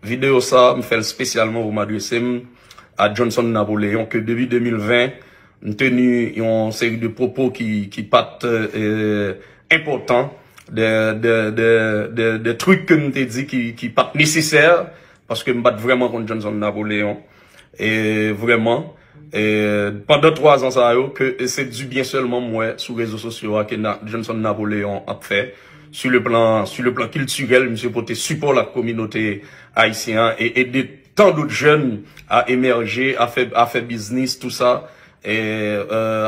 vidéo ça, me fait spécialement pour m'adresser à Johnson Napoléon, que depuis 2020, nous tenu une série de propos qui partent importants, des trucs que nous t'ai dit qui partent nécessaires, parce que me battre vraiment contre Johnson Napoléon. Et vraiment, pendant 3 ans, ça que c'est du bien seulement moi, sur les réseaux sociaux, que Johnson Napoléon a fait. Sur le plan culturel, monsieur porté support la communauté haïtienne et aider tant d'autres jeunes à émerger, à faire business, tout ça. Et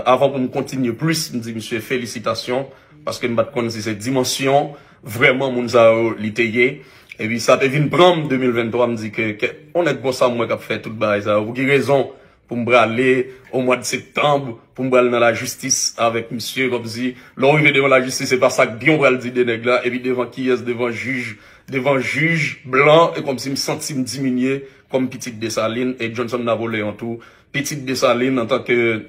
avant qu'on continue plus, me dit monsieur félicitations parce que nous connaître cette dimension vraiment Mounzao l'itayé. Et puis ça devient prendre 2023 me dit que on est bon ça moi qui a fait tout bail ça. Vous avez raison pour me aller au mois de septembre pour me aller dans la justice avec monsieur comme si l'arrivée devant la justice c'est pas ça que bien on va le dire des nègres là et puis devant qui est devant juge blanc et comme si me senti me diminuer comme Petite Dessalines et Johnson Napoléon tout Petite Dessalines en tant que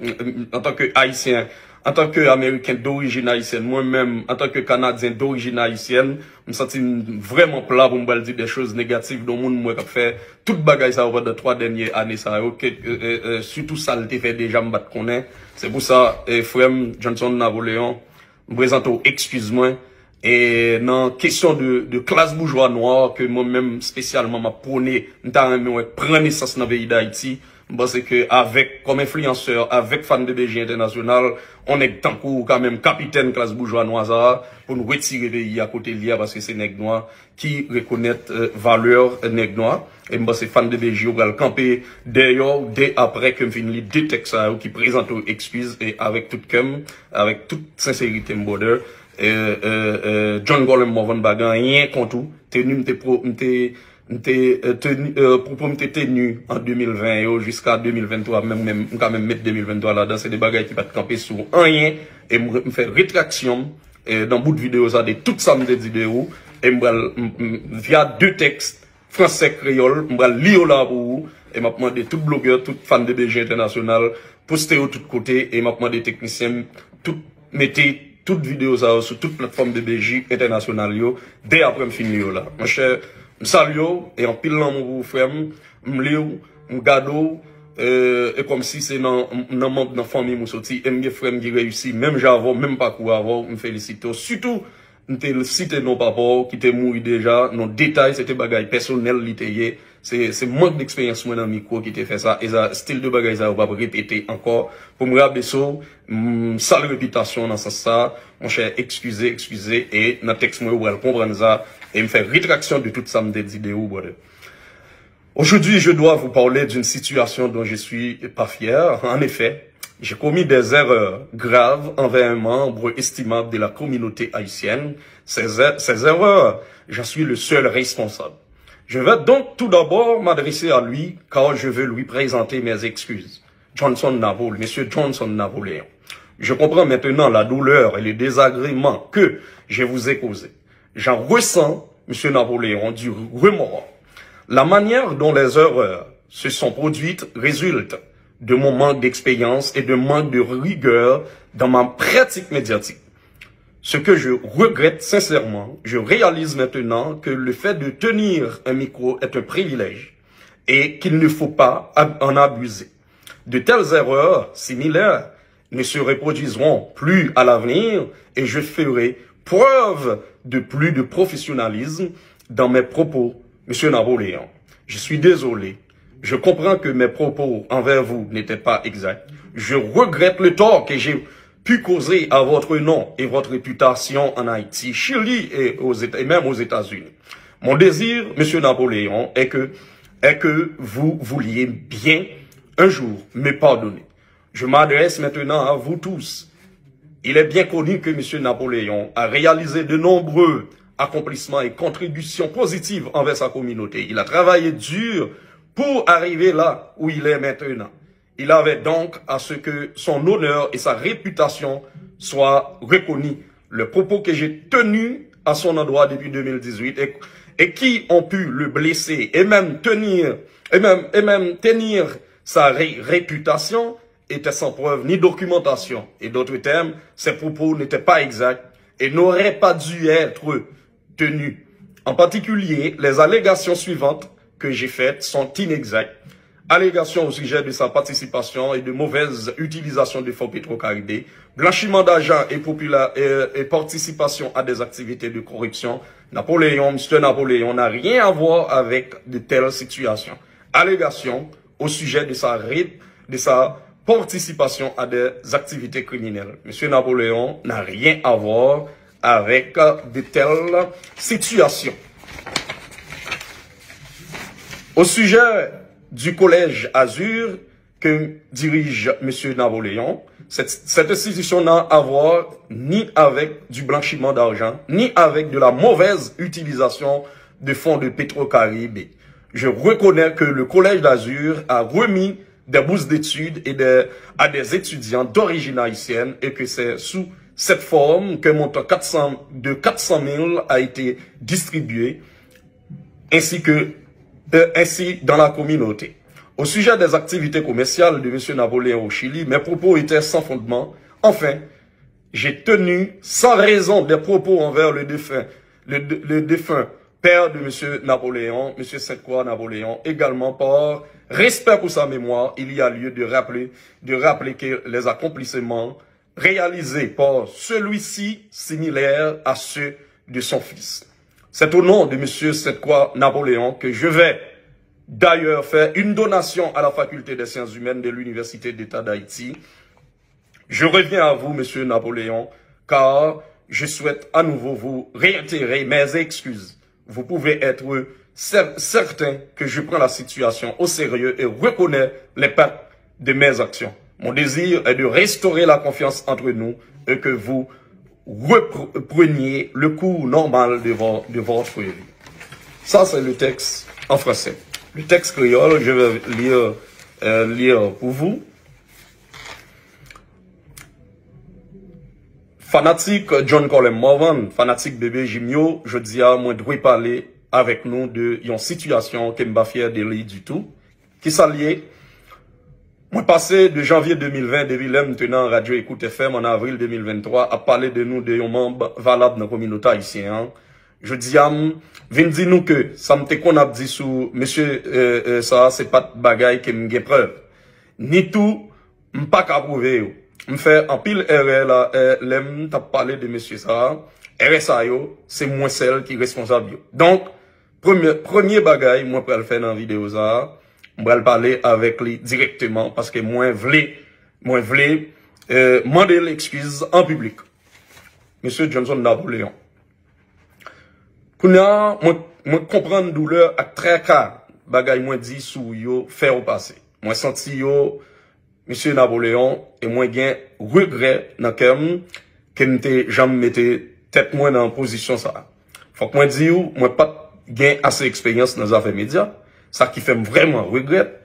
haïtien, en tant que américain d'origine haïtienne, moi-même en tant que canadien d'origine haïtienne, je me sens vraiment plat pour me dire des choses négatives dans le monde moi qui fait toute bagaille ça over de 3 dernières années ça surtout ça le fait déjà me battre connaît. C'est pour ça frère Johnson Napoléon me présente excuse-moi et dans question de classe bourgeois noire que moi-même spécialement m'a prôné prendre naissance dans le pays d'Haïti. Parce que avec, comme influenceur, avec fan de BG International, on est tant quand même capitaine classe bourgeois noire pour nous retirer le pays à côté de l'IA parce que c'est nègre noir qui reconnaît valeur nègre noir. Et moi, c'est fan de BG, on va le camper d'ailleurs, dès après que je finis deux textes qui présentent aux excuses et avec avec toute sincérité, border. John Golem Morvan Bagan, rien contre tout. Tenu, propos tenu en 2020 jusqu'à 2023 même quand même mettre 2023 là-dedans c'est des bagages qui va camper sur rien et me faire rétraction dans bout de vidéo ça de tout ça me vidéo et via 2 textes français créole me lire là pour vous et m'a demandé tout blogueur tout fan de BG International poster au tout côté et m'a demandé technicien tout mettez toute vidéo ça sur toute plateforme de BG International yo dès après me finir là mon cher salut et en pile dans mon frère m'lio m'gado et comme si c'est dans membre dans famille mon sorti et mes frères qui réussi même j'avais même pas quoi avoir me félicite surtout m'te cité non papa qui était mort déjà non détail c'était bagaille personnel littéraire c'est manque d'expérience moi dans micro qui t'a fait ça et ça style de bagaille ça on va répéter encore pour me rabaisser sale réputation dans ça mon cher excusez et dans texte moi vous allez comprendre ça et me faire rétraction de toute ça me vidéo. Aujourd'hui, je dois vous parler d'une situation dont je suis pas fier. En effet, j'ai commis des erreurs graves envers un membre estimable de la communauté haïtienne. Ces erreurs, j'en suis le seul responsable. Je vais donc tout d'abord m'adresser à lui car je veux lui présenter mes excuses. Monsieur Johnson Napoléon. Je comprends maintenant la douleur et le désagrément que je vous ai causé. J'en ressens, monsieur Napoléon, du remords. La manière dont les erreurs se sont produites résulte de mon manque d'expérience et de manque de rigueur dans ma pratique médiatique. Ce que je regrette sincèrement, je réalise maintenant que le fait de tenir un micro est un privilège et qu'il ne faut pas en abuser. De telles erreurs similaires ne se reproduiront plus à l'avenir et je ferai preuve de plus de professionnalisme dans mes propos, monsieur Napoléon. Je suis désolé. Je comprends que mes propos envers vous n'étaient pas exacts. Je regrette le tort que j'ai pu causer à votre nom et votre réputation en Haïti, Chili et même aux États-Unis. Mon désir, monsieur Napoléon, est que vous vouliez bien un jour me pardonner. Je m'adresse maintenant à vous tous. Il est bien connu que M. Napoléon a réalisé de nombreux accomplissements et contributions positives envers sa communauté. Il a travaillé dur pour arriver là où il est maintenant. Il avait donc à ce que son honneur et sa réputation soient reconnus. Le propos que j'ai tenu à son endroit depuis 2018 et qui ont pu le blesser et même tenir sa réputation était sans preuve ni documentation. Et d'autres termes, ces propos n'étaient pas exacts et n'auraient pas dû être tenus. En particulier, les allégations suivantes que j'ai faites sont inexactes. Allégations au sujet de sa participation et de mauvaise utilisation des fonds Petro-Caribé, blanchiment d'argent et participation à des activités de corruption. Monsieur Napoléon n'a rien à voir avec de telles situations. Allégations au sujet de sa participation à des activités criminelles. Monsieur Napoléon n'a rien à voir avec de telles situations. Au sujet du collège Azur que dirige M. Napoléon, cette institution n'a à voir ni avec du blanchiment d'argent, ni avec de la mauvaise utilisation de fonds de Petro-Caribé. Je reconnais que le collège d'Azur a remis des bourses d'études à des étudiants d'origine haïtienne et que c'est sous cette forme qu'un montant de 400 000 a été distribué ainsi dans la communauté. Au sujet des activités commerciales de M. Napoléon au Chili, mes propos étaient sans fondement. Enfin, j'ai tenu sans raison des propos envers le défunt père de M. Napoléon, M. Sainte-Croix Napoléon, également par respect pour sa mémoire. Il y a lieu de rappeler que les accomplissements réalisés par celui-ci similaires à ceux de son fils. C'est au nom de M. Sainte-Croix Napoléon que je vais d'ailleurs faire une donation à la faculté des sciences humaines de l'Université d'État d'Haïti. Je reviens à vous, M. Napoléon, car je souhaite à nouveau vous réitérer mes excuses. Vous pouvez être certain que je prends la situation au sérieux et reconnais les pertes de mes actions. Mon désir est de restaurer la confiance entre nous et que vous repreniez le cours normal de votre vie. Ça, c'est le texte en français. Le texte créole, je vais lire pour vous. Fanatique John Colin Morvan, fanatique bébé Jimio, je dis à moi de parler avec nous de une situation qui m'a fier de lui du tout. Qui s'allie. Moi passé de janvier 2020, depuis l'homme tenant Radio Écoute FM en avril 2023, à parler de nous de un membre valable dans la communauté haïtienne. Je dis à vin di nous que ça me qu'on a dit sous monsieur ça c'est pas de bagaille qui me preuve. Ni tout m'pas qu'à prouver. Me fait en pile erreur là l'aime t'a parlé de monsieur ça. RSA yo, c'est moi celle qui est responsable yo. Donc premier bagaille moi pour le faire dans vidéo ça, moi le parler avec lui directement parce que moi vle demander l'excuse en public. Monsieur Johnson Napoléon. Kounya, moi comprendre douleur à très cas, bagay moi dit sou yo, faire au passé. Moi senti yo, Monsieur Napoléon, et moi gen regret dans kem, que m'te jamais mette tête moi dans position ça. Faut que moi dis ou, moi pas gen assez expérience dans les affaires médias, ça qui fait vraiment regret.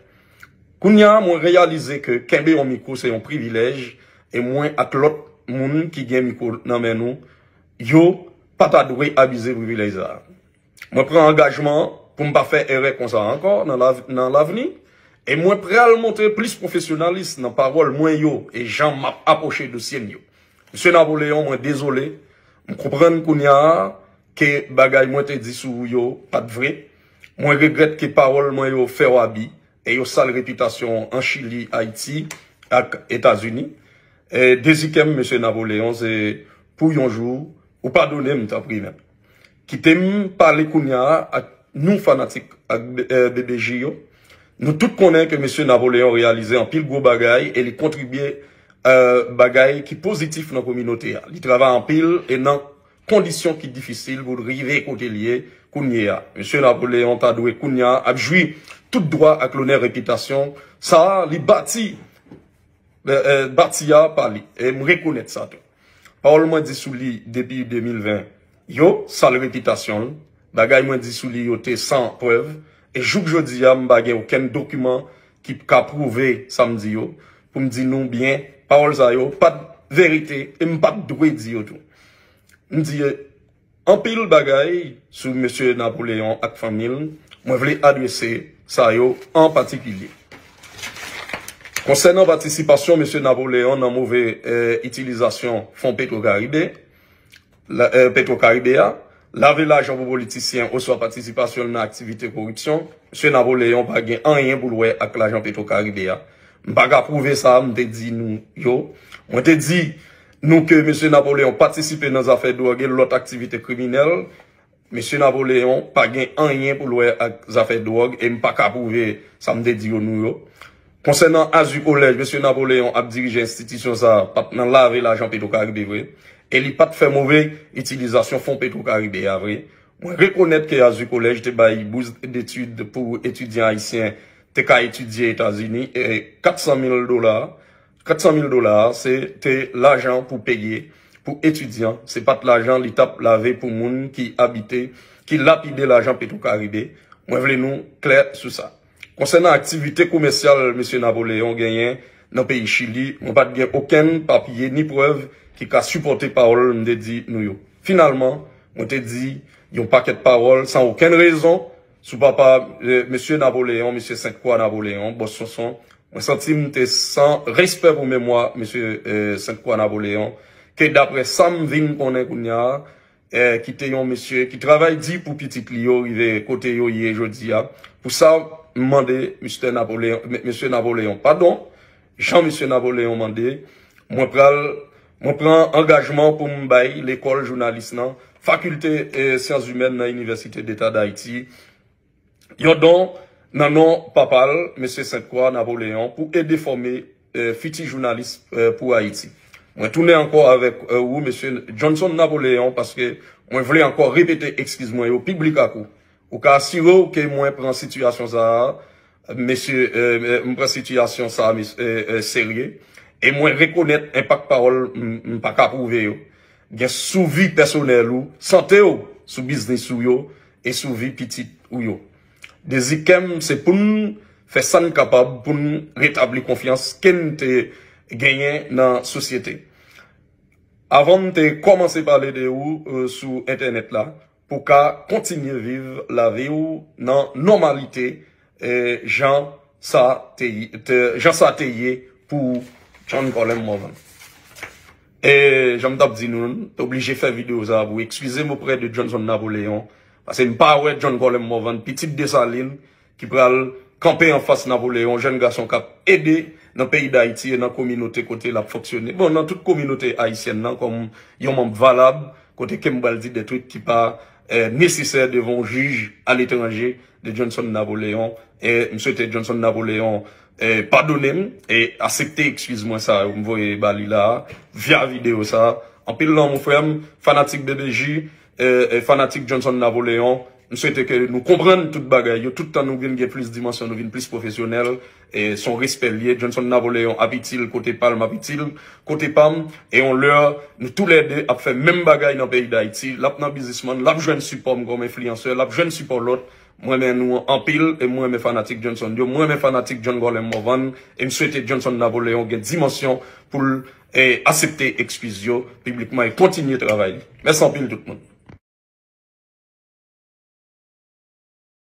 Kounya, moi réaliser que kembe un micro c'est un privilège, et moi avec l'autre moun qui gen micro dans men nous, yo, pas ta doué abuser privilège ça. Moi prends engagement pour me pas faire erreur comme ça encore dans l'avenir et moi prêt à le montrer plus professionnaliste dans parole moins yo et Jean m'a approché de sien yo. Monsieur Napoléon, moi désolé, me comprendre qu'on y a que bagay moi te dit sou yo pas de vrai. Moi regrette que parole moi yo fait wabi et yo sale réputation en Chili, Haïti et États-Unis. Et deuxième monsieur Napoléon c'est pour un jour ou pardonnez m'ta privé. Qui t'aime parler kounya à nous fanatiques à BBJ yo. Nous tous connaissons que monsieur Napoléon réalisé en pile gros bagaille et il contribué bagaille qui positif dans la communauté. Il travaille en pile et dans conditions qui difficiles pour arriver côté lié kounya. Monsieur Napoléon t'a doué kounya a joui tout droit avec l'honneur réputation. Ça li bâti bâtia par lui et me reconnaître ça tout. Parole moi dit sous lui depuis 2020. Yo, sale réputation, bagay moi dit sous lui yo te sans preuve et jour que je dis a m'bagay aucun document qui ka prouver samedi yo pour me dire non bien parole ça yo pas de vérité et m'pas droit dire yo tout. Me dit en pile bagay sous monsieur Napoléon ak famille, moi voulais adresser ça yo en particulier. Concernant participation monsieur Napoléon dans mauvaise utilisation fonds Petro-Caribé, Petro-Caribé, laver l'argent pour politiciens ou soit participation dans l'activité corruption, M. Napoléon pas gain rien pour louer avec l'argent Petro-Caribéa. M'pas qu'à prouver ça, m'te dit nous, yo. Moi te dit, nous que M. Napoléon participe dans les affaires de drogue et l'autre activité criminelle. M. Napoléon pas gain rien pour louer avec les affaires de drogue et m'pas qu'à prouver ça, m'te dit nous, yo. Concernant Azu Collège, M. Napoléon a dirigé l'institution ça, pas dans laver l'argent Petro-Caribé, vrai. Et il pas fait mauvaise utilisation fonds Petro-Caribé, vrai. Moi, reconnaître que Azu Collège te bail bourse d'études pour étudiants haïtiens, te qu'à étudier aux États-Unis, et $400,000. $400,000, c'était l'argent pour payer, pour étudiants. C'est pas de l'argent, l'étape lavé pour moun qui habitait, qui lapidait l'argent Petro-Caribé. Moi, voulez nous clair sur ça. Concernant l'activité commerciale, M. Napoléon gagné dans le pays Chili, on pas de aucun papier ni preuve qui a supporté parole, me dit nous. Finalement, on te dit, il y a un paquet de paroles sans aucune raison, sous papa, M. Napoléon, M. Sainte-Croix Napoléon, boss son, on senti sans respect pour mémoire, M. Sainte-Croix Napoléon, que d'après Sam Vin qu'on est qui était un monsieur, qui travaille dit pour petit Lio, il côté yo, hier, jeudi, pour ça, demandé, M. Napoléon, pardon, Jean M. Napoléon demandé, moi prends engagement pour m'bailler l'école journaliste, faculté sciences humaines dans l'Université d'État d'Haïti. Yon donc, non, papal, M. Sainte-Croix Napoléon, pour aider former futurs journalistes pour Haïti. Moi, tourner encore avec vous, M. Johnson Napoléon, parce que moi, je voulais encore répéter, excuse-moi, au public à coup. Au cas assuré que moi, prends situation ça, monsieur, prends situation ça, sérieux. Et moi, reconnaître impact parole, pas qu'à prouver, bien sous vie personnelle ou, santé ou, sous business ou yo, et sous vie petite ou yo. Des ikem, c'est pour nous faire ça capable, pour nous rétablir confiance, qu'elle te gagné dans la société. Avant de commencer à parler de vous sur Internet là, pour qu'à continuer à vivre la vie ou dans normalité, Jean Sateye pour John Colin Morvan. Et j'aime dire nous, obligé de faire vidéo ça vous. Excusez-moi auprès de Johnson Napoléon. Parce que pas ouais John Colin Morvan, petite Dessalines, qui peut camper en face Napoléon, jeune garçon qui a aidé dans le pays d'Haïti et dans la communauté côté la fonctionner. Bon, dans toute communauté haïtienne, comme il y a un membre valable, côté Kembal dit des trucs qui pas nécessaires devant un juge à l'étranger de Johnson Napoléon. Et M. Johnson Napoléon, pardonnez et acceptez, excuse-moi ça, vous me voyez Bali là, via vidéo ça. En pile là, mon frère, fanatique BBJ, fanatique Johnson Napoléon, nous souhaitons que nous comprenions toute bagaille, tout le temps nous venons plus de dimension, nous venons plus professionnels, et son respect lié, Johnson Napoléon habite-t-il, côté Palme habite-t-il, côté Pam, et on leur, nous tous les deux, a fait même bagaille dans le pays d'Haïti, l'ap nan businessman, l'ap jeune support comme influenceur, l'ap jeune support l'autre, moi-même nous en pile, et moi-même fanatique Johnson, moi-même fanatique John Golem Morvan, et me souhaiter Johnson Napoléon, une dimension pour accepter excuse publiquement et continuer de travailler. Merci en pile tout le monde.